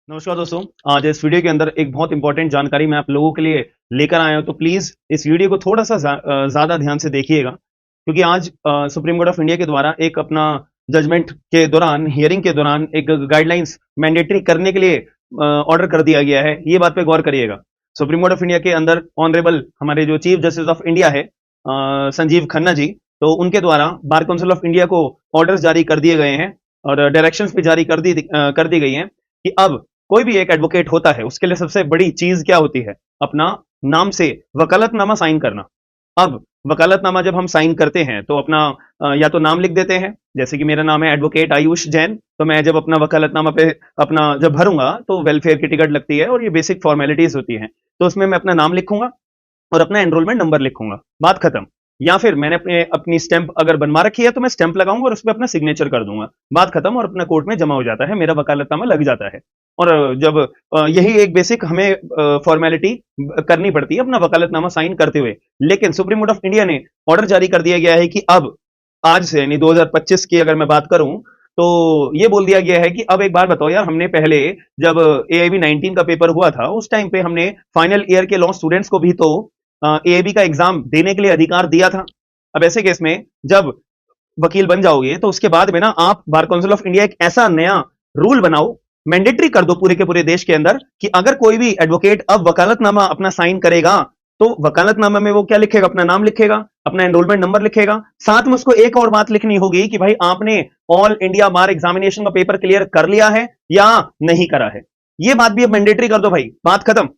नमस्कार दोस्तों। आज इस वीडियो के अंदर एक बहुत इंपॉर्टेंट जानकारी मैं आप लोगों के लिए लेकर आया हूं, तो प्लीज इस वीडियो को थोड़ा सा ज्यादा ध्यान से देखिएगा, क्योंकि आज सुप्रीम कोर्ट ऑफ इंडिया के द्वारा एक अपना जजमेंट के दौरान, हियरिंग के दौरान एक गाइडलाइंस मैंडेटरी करने के लिए ऑर्डर कर दिया गया है। ये बात पे गौर करिएगा। सुप्रीम कोर्ट ऑफ इंडिया के अंदर ऑनरेबल हमारे जो चीफ जस्टिस ऑफ इंडिया है संजीव खन्ना जी, तो उनके द्वारा बार काउंसिल ऑफ इंडिया को ऑर्डर्स जारी कर दिए गए हैं और डायरेक्शंस भी जारी कर दी गई हैं कि अब कोई भी एक एडवोकेट होता है, उसके लिए सबसे बड़ी चीज क्या होती है? अपना नाम से वकालतनामा साइन करना। अब वकालतनामा जब हम साइन करते हैं तो अपना या तो नाम लिख देते हैं, जैसे कि मेरा नाम है एडवोकेट आयुष जैन, तो मैं जब अपना वकालतनामा पे अपना जब भरूंगा तो वेलफेयर की टिकट लगती है और ये बेसिक फॉर्मेलिटीज होती हैं, तो उसमें मैं अपना नाम लिखूंगा और अपना एनरोलमेंट नंबर लिखूंगा, बात खत्म। या फिर मैंने अपनी स्टैंप अगर बनवा रखी है तो मैं स्टैंप लगाऊंगा और उस पर अपना सिग्नेचर कर दूंगा, बात खत्म, और अपना कोर्ट में जमा हो जाता है, मेरा वकालतनामा लग जाता है। और जब यही एक बेसिक हमें फॉर्मेलिटी करनी पड़ती है अपना वकालतनामा साइन करते हुए, लेकिन सुप्रीम कोर्ट ऑफ इंडिया ने ऑर्डर जारी कर दिया गया है कि अब आज से यानी 2025 की अगर मैं बात करूं तो ये बोल दिया गया है कि अब एक बार बताओ यार, हमने पहले जब AIB 19 का पेपर हुआ था उस टाइम पे हमने फाइनल ईयर के लॉ स्टूडेंट्स को भी तो AIB का एग्जाम देने के लिए अधिकार दिया था। अब ऐसे केस में जब वकील बन जाओगे तो उसके बाद में ना आप बार काउंसिल ऑफ इंडिया एक ऐसा नया रूल बनाओ, मैंडेटरी कर दो पूरे के पूरे देश के अंदर, कि अगर कोई भी एडवोकेट अब वकालतनामा अपना साइन करेगा तो वकालतनामा में वो क्या लिखेगा? अपना नाम लिखेगा, अपना एनरोलमेंट नंबर लिखेगा, साथ में उसको एक और बात लिखनी होगी कि भाई आपने ऑल इंडिया बार एग्जामिनेशन का पेपर क्लियर कर लिया है या नहीं करा है। ये बात भी अब मैंडेटरी कर दो भाई, बात खत्म।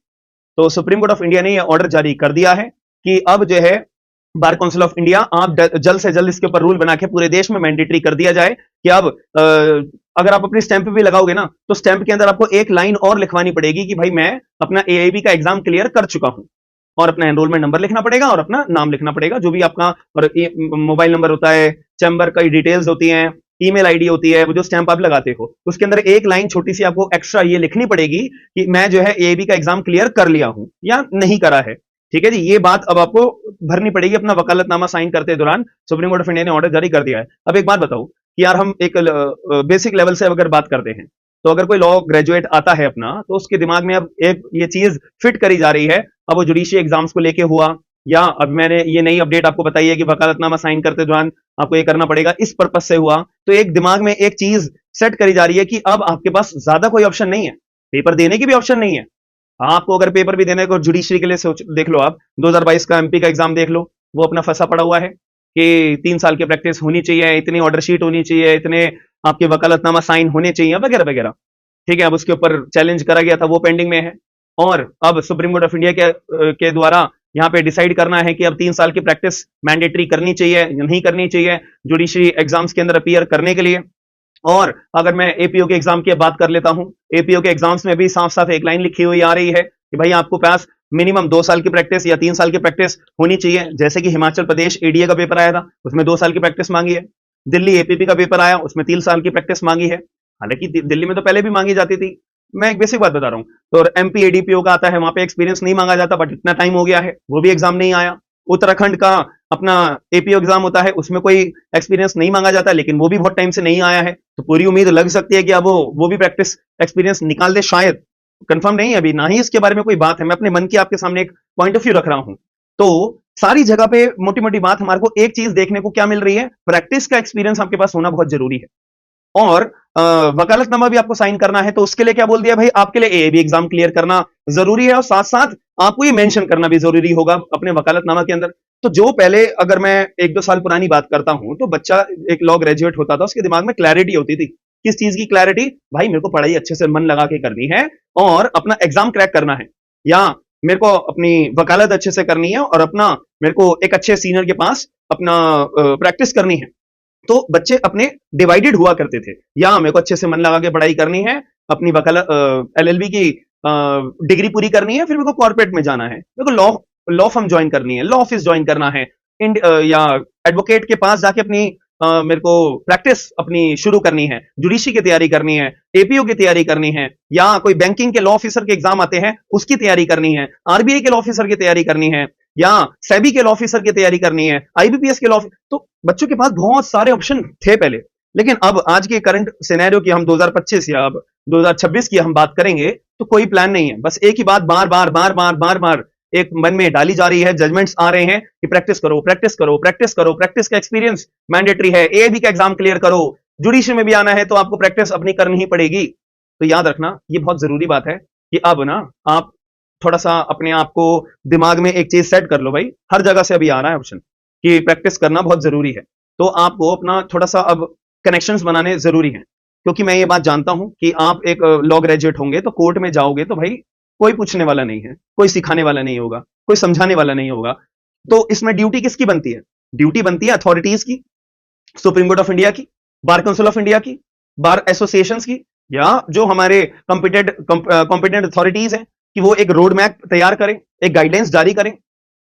तो सुप्रीम कोर्ट ऑफ इंडिया ने यह ऑर्डर जारी कर दिया है कि अब जो है बार काउंसिल ऑफ इंडिया, आप जल्द से जल्द इसके ऊपर रूल बना के पूरे देश में मैंडेटरी कर दिया जाए कि अब अगर आप अपनी स्टैंप भी लगाओगे ना तो स्टैंप के अंदर आपको एक लाइन और लिखवानी पड़ेगी कि भाई मैं अपना AIB का एग्जाम क्लियर कर चुका हूं, और अपना एनरोलमेंट नंबर लिखना पड़ेगा और अपना नाम लिखना पड़ेगा, जो भी आपका और मोबाइल नंबर होता है, चैम्बर की डिटेल्स होती हैं, ईमेल आईडी होती है, वो जो स्टैंप आप लगाते हो उसके अंदर एक लाइन छोटी सी आपको एक्स्ट्रा ये लिखनी पड़ेगी कि मैं जो है AIB का एग्जाम क्लियर कर लिया हूं या नहीं करा है। ठीक है जी, ये बात अब आपको भरनी पड़ेगी अपना वकालतनामा साइन करते दौरान। सुप्रीम कोर्ट ऑफ इंडिया ने ऑर्डर जारी कर दिया है। अब एक बात बताओ कि यार हम एक बेसिक लेवल से अगर बात करते हैं तो अगर कोई लॉ ग्रेजुएट आता है अपना, तो उसके दिमाग में अब एक ये चीज फिट करी जा रही है, अब वो जुडिशियल एग्जाम्स को लेके हुआ, या अब मैंने ये नई अपडेट आपको बताई है कि वकालतनामा साइन करते दौरान आपको ये करना पड़ेगा, इस पर्पज से हुआ, तो एक दिमाग में एक चीज सेट करी जा रही है कि अब आपके पास ज्यादा कोई ऑप्शन नहीं है, पेपर देने की भी ऑप्शन नहीं है। आपको अगर पेपर भी देने को जुडिशरी के लिए सोच देख लो, आप 2022 का MP का एग्जाम देख लो, वो अपना फंसा पड़ा हुआ है कि 3 साल की प्रैक्टिस होनी चाहिए, इतनी ऑर्डर शीट होनी चाहिए, इतने आपके वकालतनामा साइन होने चाहिए, वगैरह वगैरह। ठीक है, अब उसके ऊपर चैलेंज करा गया था, वो पेंडिंग में है। और अब सुप्रीम कोर्ट ऑफ इंडिया के द्वारा यहाँ पे डिसाइड करना है कि अब 3 साल की प्रैक्टिस मैंडेटरी करनी चाहिए या नहीं करनी चाहिए जुडिशरी एग्जाम्स के अंदर अपीयर करने के लिए। और अगर मैं APO के एग्जाम की बात कर लेता हूं, APO के एग्जाम्स में भी साफ साफ एक लाइन लिखी हुई आ रही है कि भाई आपको पास मिनिमम 2 साल की प्रैक्टिस या 3 साल की प्रैक्टिस होनी चाहिए। जैसे कि हिमाचल प्रदेश ADA का पेपर आया था, उसमें 2 साल की प्रैक्टिस मांगी है। दिल्ली APP का पेपर आया, उसमें 3 साल की प्रैक्टिस मांगी है। हालांकि दिल्ली में तो पहले भी मांगी जाती थी, मैं एक बेसिक बात बता रहा हूँ। तो MP ADPO का आता है, वहां पे एक्सपीरियंस नहीं मांगा जाता, बट इतना टाइम हो गया है, वो भी एग्जाम नहीं आया। उत्तराखंड का अपना APO एग्जाम होता है, उसमें कोई एक्सपीरियंस नहीं मांगा जाता, लेकिन वो भी बहुत टाइम से नहीं आया है, तो पूरी उम्मीद लग सकती है कि अब वो भी प्रैक्टिस एक्सपीरियंस निकाल दे शायद। कंफर्म नहीं है अभी, ना ही इसके बारे में कोई बात है, मैं अपने मन की आपके सामने एक पॉइंट ऑफ व्यू रख रहा हूं। तो सारी जगह पे मोटी मोटी बात हमारे को एक चीज देखने को क्या मिल रही है? प्रैक्टिस का एक्सपीरियंस आपके पास होना बहुत जरूरी है। और वकालतनामा भी आपको साइन करना है, तो उसके लिए क्या बोल दिया भाई, आपके लिए AIB एग्जाम क्लियर करना जरूरी है, और साथ साथ आपको ये मेंशन करना भी जरूरी होगा अपने वकालतनामा के अंदर। तो जो पहले अगर मैं 1-2 साल पुरानी बात करता हूं, तो बच्चा एक लॉ ग्रेजुएट होता था, उसके दिमाग में क्लैरिटी होती थी। किस चीज की क्लैरिटी? भाई मेरे को पढ़ाई अच्छे से मन लगा के करनी है और अपना एग्जाम क्रैक करना है, या मेरे को अपनी वकालत अच्छे से करनी है और अपना मेरे को एक अच्छे सीनियर के पास अपना प्रैक्टिस करनी है। तो बच्चे अपने डिवाइडेड हुआ करते थे, या मेरे को अच्छे से मन लगा के पढ़ाई करनी है, अपनी वकालत LLB की डिग्री पूरी करनी है, फिर मेरे को कॉर्पोरेट में जाना है, मेरे को लॉ फर्म ज्वाइन करनी है, लॉ ऑफिस ज्वाइन करना है, या एडवोकेट के पास जाके अपनी मेरे को प्रैक्टिस अपनी शुरू करनी है, जुडिशरी की तैयारी करनी है, APO की तैयारी करनी है, या कोई बैंकिंग के लॉ ऑफिसर के एग्जाम आते हैं उसकी तैयारी करनी है, RBI के लॉ ऑफिसर की तैयारी करनी है, या सेबी के लॉ ऑफिसर की तैयारी करनी है, IBPS के लॉ। तो बच्चों के पास बहुत सारे ऑप्शन थे पहले, लेकिन अब आज के करंट सिनेरियो की हम 2025 या अब 2026 की हम बात करेंगे तो कोई प्लान नहीं है, बस एक ही बात बार बार बार बार बार बार एक मन में डाली जा रही है, जजमेंट्स आ रहे हैं कि प्रैक्टिस करो प्रैक्टिस करो प्रैक्टिस करो, प्रैक्टिस का एक्सपीरियंस मैंडेटरी है, एबी का एग्जाम क्लियर करो, जुडिशरी में भी आना है तो आपको प्रैक्टिस अपनी करनी ही पड़ेगी। तो याद रखना ये बहुत जरूरी बात है कि अब ना आप थोड़ा सा अपने आप को दिमाग में एक चीज सेट कर लो भाई, हर जगह से अभी आ रहा है ऑप्शन कि प्रैक्टिस करना बहुत जरूरी है। तो आपको अपना थोड़ा सा अब कनेक्शंस बनाने जरूरी हैं, क्योंकि मैं ये बात जानता हूं कि आप एक लॉ ग्रेजुएट होंगे तो कोर्ट में जाओगे तो भाई कोई पूछने वाला नहीं है, कोई सिखाने वाला नहीं होगा, कोई समझाने वाला नहीं होगा। तो इसमें ड्यूटी किसकी बनती है? ड्यूटी बनती है अथॉरिटीज की, सुप्रीम कोर्ट ऑफ इंडिया की, बार काउंसिल ऑफ इंडिया की, बार एसोसिएशंस की, या जो हमारे कॉम्पिटेंट अथॉरिटीज हैं कि वो एक रोड मैप तैयार करें, एक गाइडलाइंस जारी करें।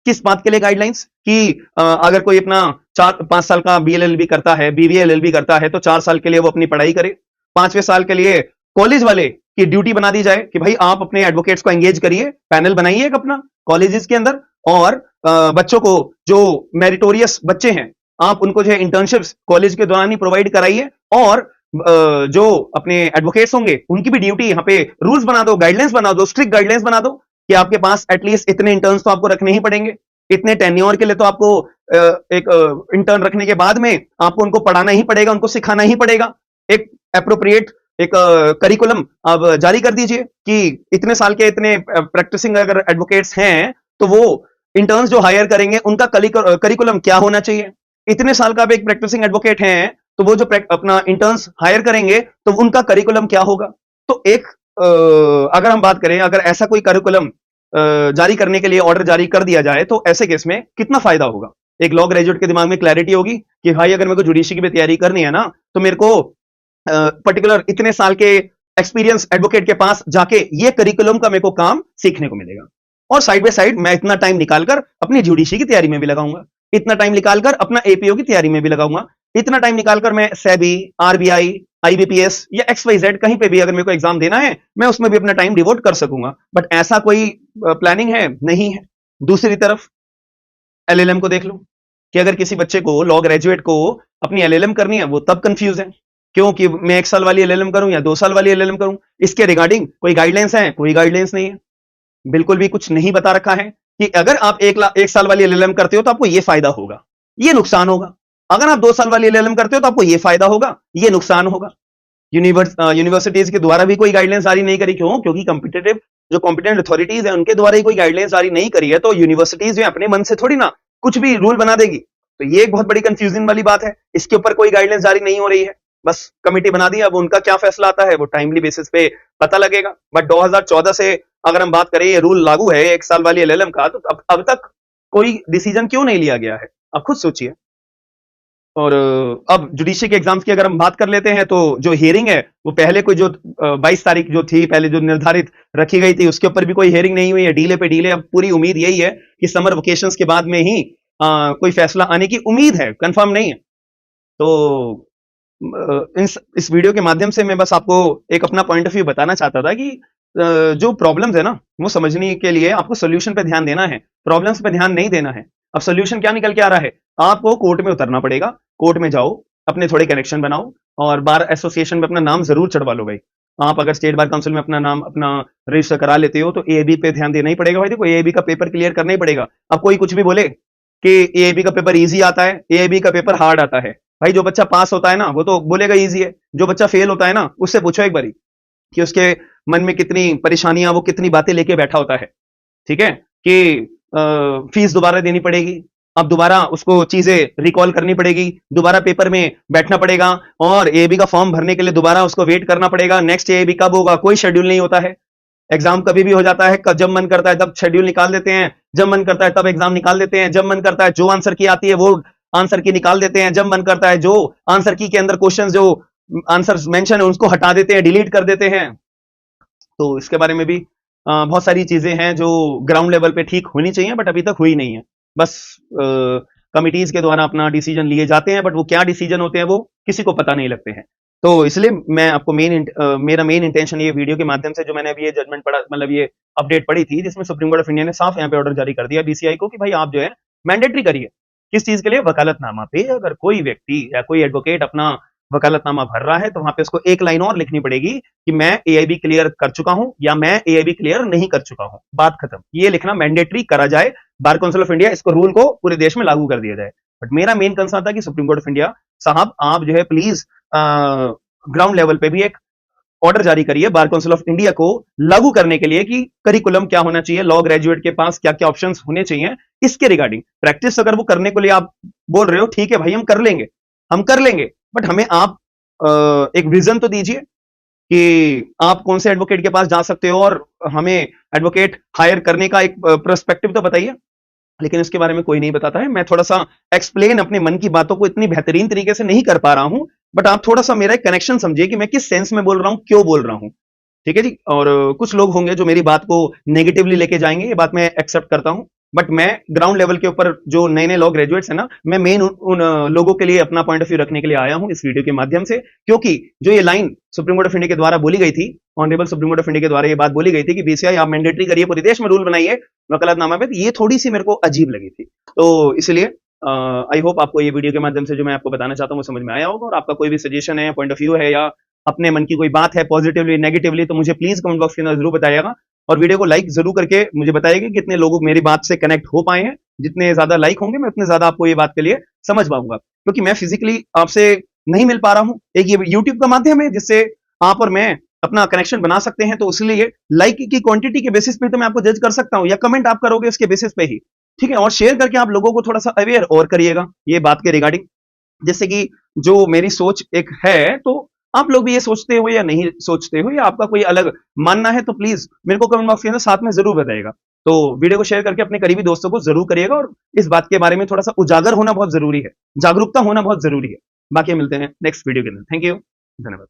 किस बात के लिए गाइडलाइंस? कि अगर कोई अपना 4-5 साल का बीएलएलबी करता है, बीबीएलएलबी करता है, तो 4 साल के लिए वो अपनी पढ़ाई करे। 5वें साल के लिए कॉलेज वाले की ड्यूटी बना दी जाए कि भाई आप अपने एडवोकेट्स को एंगेज करिए, पैनल बनाइए एक अपना कॉलेजेस के अंदर, और बच्चों को जो मेरिटोरियस बच्चे हैं आप उनको जो है इंटर्नशिप्स कॉलेज के दौरान ही प्रोवाइड कराइए, और जो अपने एडवोकेट्स होंगे उनकी भी ड्यूटी यहाँ पे रूल्स बना दो, गाइडलाइंस बना दो, स्ट्रिक्ट गाइडलाइंस बना दो कि आपके पास एटलीस्ट इतने इंटर्न्स तो आपको रखने ही पड़ेंगे, इतने टेन्योर के लिए तो आपको एक इंटर्न रखने के बाद में आपको उनको पढ़ाना ही पड़ेगा, उनको सिखाना ही पड़ेगा। एक एप्रोप्रिएट एक करिकुलम आप जारी कर दीजिए कि इतने साल के इतने प्रैक्टिसिंग अगर एडवोकेट्स हैं तो वो इंटर्न्स जो हायर करेंगे उनका करिकुलम क्या होना चाहिए। इतने साल का एक प्रैक्टिसिंग एडवोकेट है तो वो जो अपना इंटर्न्स हायर करेंगे तो उनका करिकुलम क्या होगा। तो एक अगर हम बात करें, अगर ऐसा कोई करिकुलम जारी करने के लिए ऑर्डर जारी कर दिया जाए तो ऐसे केस में कितना फायदा होगा। एक लॉ ग्रेजुएट के दिमाग में क्लैरिटी होगी कि भाई अगर मेरे को जुडिशरी की भी तैयारी करनी है ना तो मेरे को पर्टिकुलर इतने साल के एक्सपीरियंस एडवोकेट के पास जाके ये करिकुलम का मेरे को काम सीखने को मिलेगा, और साइड बाय साइड मैं इतना टाइम निकालकर अपनी जुडिशरी की तैयारी में भी लगाऊंगा, इतना टाइम निकालकर अपना एपीओ की तैयारी में भी लगाऊंगा, इतना टाइम निकालकर मैं सेबी, आरबीआई, आईबीपीएस या XYZ कहीं पे भी अगर मेरे को एग्जाम देना है मैं उसमें भी अपना टाइम डिवोट कर सकूंगा। बट ऐसा कोई प्लानिंग है नहीं है। दूसरी तरफ एलएलएम को देख लो कि अगर किसी बच्चे को, लॉ ग्रेजुएट को अपनी एलएलएम करनी है, वो तब कंफ्यूज है क्यों कि मैं 1 साल वाली एलएलएम करूं या 2 साल वाली एलएलएम करूं। इसके रिगार्डिंग कोई गाइडलाइंस है? कोई गाइडलाइंस नहीं है, बिल्कुल भी कुछ नहीं बता रखा है कि अगर आप 1 साल वाली एलएलएम करते हो तो आपको ये फायदा होगा, ये नुकसान होगा। अगर आप 2 साल वाली एलएलएम करते हो तो आपको ये फायदा होगा, ये नुकसान होगा। यूनिवर्सिटीज के द्वारा भी कोई गाइडलाइंस जारी नहीं करी, क्यों? क्योंकि कॉम्पिटेटिव जो कॉम्पिटेंट अथॉरिटीज है उनके द्वारा ही कोई गाइडलाइंस जारी नहीं करी है, तो यूनिवर्सिटीज जो अपने मन से थोड़ी ना कुछ भी रूल बना देगी। तो ये एक बहुत बड़ी कंफ्यूजन वाली बात है, इसके ऊपर कोई गाइडलाइंस जारी नहीं हो रही है, बस कमेटी बना दी। अब उनका क्या फैसला आता है वो टाइमली बेसिस पे पता लगेगा। बट 2014 से अगर हम बात करें, ये रूल लागू है 1 साल वाली एलएलएम का, तो अब तक कोई डिसीजन क्यों नहीं लिया गया है, आप खुद सोचिए। और अब जुडिशरी के एग्जाम्स की अगर हम बात कर लेते हैं तो जो हियरिंग है वो पहले कोई जो 22 तारीख जो थी पहले जो निर्धारित रखी गई थी उसके ऊपर भी कोई हियरिंग नहीं हुई है, डीले पे डीले। अब पूरी उम्मीद यही है कि समर वेकेशंस के बाद में ही कोई फैसला आने की उम्मीद है, कंफर्म नहीं है। तो इस वीडियो के माध्यम से मैं बस आपको एक अपना पॉइंट ऑफ व्यू बताना चाहता था कि जो प्रॉब्लम्स है ना वो समझने के लिए आपको सोल्यूशन पे ध्यान देना है, प्रॉब्लम्स पे ध्यान नहीं देना है। अब सोल्यूशन क्या निकल के आ रहा है? आपको कोर्ट में उतरना पड़ेगा, कोर्ट में जाओ, अपने थोड़े कनेक्शन बनाओ और बार एसोसिएशन में अपना नाम जरूर चढ़वा लो भाई। आप अगर स्टेट बार काउंसिल में अपना नाम अपना रजिस्टर करा लेते हो तो एएबी पे ध्यान देना ही पड़ेगा भाई। देखो एएबी का पेपर क्लियर करना ही पड़ेगा। अब कोई कुछ भी बोले कि एएबी का पेपर इजी आता है, एएबी का पेपर हार्ड आता है, भाई जो बच्चा पास होता है ना वो तो बोलेगा इजी है, जो बच्चा फेल होता है ना उससे पूछो एक बारी कि उसके मन में कितनी परेशानियां, वो कितनी बातें लेके बैठा होता है। ठीक है कि फीस दोबारा देनी पड़ेगी, अब दोबारा उसको चीजें रिकॉल करनी पड़ेगी, दोबारा पेपर में बैठना पड़ेगा, और एएबी का फॉर्म भरने के लिए दोबारा उसको वेट करना पड़ेगा। नेक्स्ट एएबी कब होगा कोई शेड्यूल नहीं होता है, एग्जाम कभी भी हो जाता है, जब मन करता है तब शेड्यूल निकाल देते हैं, जब मन करता है तब एग्जाम निकाल देते हैं, जब मन करता है जो आंसर की आती है वो आंसर की निकाल देते हैं, जब मन करता है जो आंसर की के अंदर क्वेश्चन जो आंसर मेंशन है उसको हटा देते हैं, डिलीट कर देते हैं। तो इसके बारे में भी बहुत सारी चीजें हैं जो ग्राउंड लेवल पे ठीक होनी चाहिए बट अभी तक हुई नहीं है। बस कमिटीज के द्वारा अपना डिसीजन लिए जाते हैं बट वो क्या डिसीजन होते हैं वो किसी को पता नहीं लगते हैं। तो इसलिए मैं आपको मेरा मेन इंटेंशन ये वीडियो के माध्यम से जो मैंने अभी ये जजमेंट पढ़ा, मतलब ये अपडेट पढ़ी थी जिसमें सुप्रीम कोर्ट ऑफ इंडिया ने साफ यहाँ पे ऑर्डर जारी कर दिया बीसीआई को कि भाई आप जो है मैंडेटरी करिए। किस चीज के लिए? वकालतनामा पे अगर कोई व्यक्ति या कोई एडवोकेट अपना वकालतनामा भर रहा है तो वहां पे उसको एक लाइन और लिखनी पड़ेगी कि मैं एआईबी क्लियर कर चुका हूं या मैं एआईबी क्लियर नहीं कर चुका हूं, बात खत्म। ये लिखना मैंडेटरी करा जाए, बार काउंसिल ऑफ इंडिया इसको रूल को पूरे देश में लागू कर दिया जाए। बट मेरा मेन कंसर्न था कि सुप्रीम कोर्ट ऑफ इंडिया साहब आप जो है प्लीज ग्राउंड लेवल पे भी एक ऑर्डर जारी करिए बार काउंसिल ऑफ इंडिया को लागू करने के लिए कि करिकुलम क्या होना चाहिए, लॉ ग्रेजुएट के पास क्या क्या ऑप्शंस होने चाहिए इसके रिगार्डिंग। प्रैक्टिस अगर वो करने के लिए आप बोल रहे हो, ठीक है भाई हम कर लेंगे, बट हमें आप एक विजन तो दीजिए कि आप कौन से एडवोकेट के पास जा सकते हो और हमें एडवोकेट हायर करने का एक पर्सपेक्टिव तो बताइए। लेकिन इसके बारे में कोई नहीं बताता है। मैं थोड़ा सा एक्सप्लेन अपने मन की बातों को इतनी बेहतरीन तरीके से नहीं कर पा रहा हूं, बट आप थोड़ा सा मेरा एक कनेक्शन समझिए कि मैं किस सेंस में बोल रहा हूं, क्यों बोल रहा हूं। ठीक है जी। और कुछ लोग होंगे जो मेरी बात को नेगेटिवली लेके जाएंगे, ये बात मैं एक्सेप्ट करता हूं, बट मैं ग्राउंड लेवल के ऊपर जो नए नए लॉ ग्रेजुएट्स हैं ना, मैं मेन उन लोगों के लिए अपना पॉइंट ऑफ व्यू रखने के लिए आया हूं इस वीडियो के माध्यम से। क्योंकि जो ये line supreme court of India के द्वारा बोली गई थी, honourable supreme court of India के द्वारा ये बात बोली गई थी कि बीसीआई आप मैंडेटरी करिए, पूरे देश में रूल बनाइए वकालतनामा पे, तो ये थोड़ी सी मेरे को अजीब लगी थी। तो इसलिए आई होप आपको ये वीडियो के माध्यम से जो मैं आपको बताना चाहता हूँ वो समझ में आया होगा। और आपका कोई भी सजेशन है, पॉइंट ऑफ व्यू है या अपने मन की कोई बात है पॉजिटिवली नेगेटिवली, तो मुझे प्लीज कमेंट बॉक्स के अंदर जरूर बताइएगा। और वीडियो को लाइक जरूर करके मुझे बताइएगा कि कितने लोग मेरी बात से कनेक्ट हो पाए हैं। जितने ज्यादा लाइक होंगे मैं उतने ज्यादा आपको ये बात के लिए समझ पाऊंगा, क्योंकि मैं फिजिकली आपसे नहीं मिल पा रहा हूं। एक ये यूट्यूब का माध्यम है जिससे आप और मैं अपना कनेक्शन बना सकते हैं, तो इसलिए लाइक की क्वांटिटी के बेसिस पे तो मैं आपको जज कर सकता हूं, या कमेंट आप करोगे उसके बेसिस पे ही, ठीक है। और शेयर करके आप लोगों को थोड़ा सा अवेयर और करिएगा ये बात के रिगार्डिंग, जिससे कि जो मेरी सोच एक है, तो आप लोग भी ये सोचते हो या नहीं सोचते हो, या आपका कोई अलग मानना है, तो प्लीज मेरे को कमेंट बॉक्स के अंदर साथ में जरूर बताइएगा। तो वीडियो को शेयर करके अपने करीबी दोस्तों को जरूर करिएगा, और इस बात के बारे में थोड़ा सा उजागर होना बहुत जरूरी है, जागरूकता होना बहुत जरूरी है। बाकी मिलते हैं नेक्स्ट वीडियो के अंदर। थैंक यू, धन्यवाद।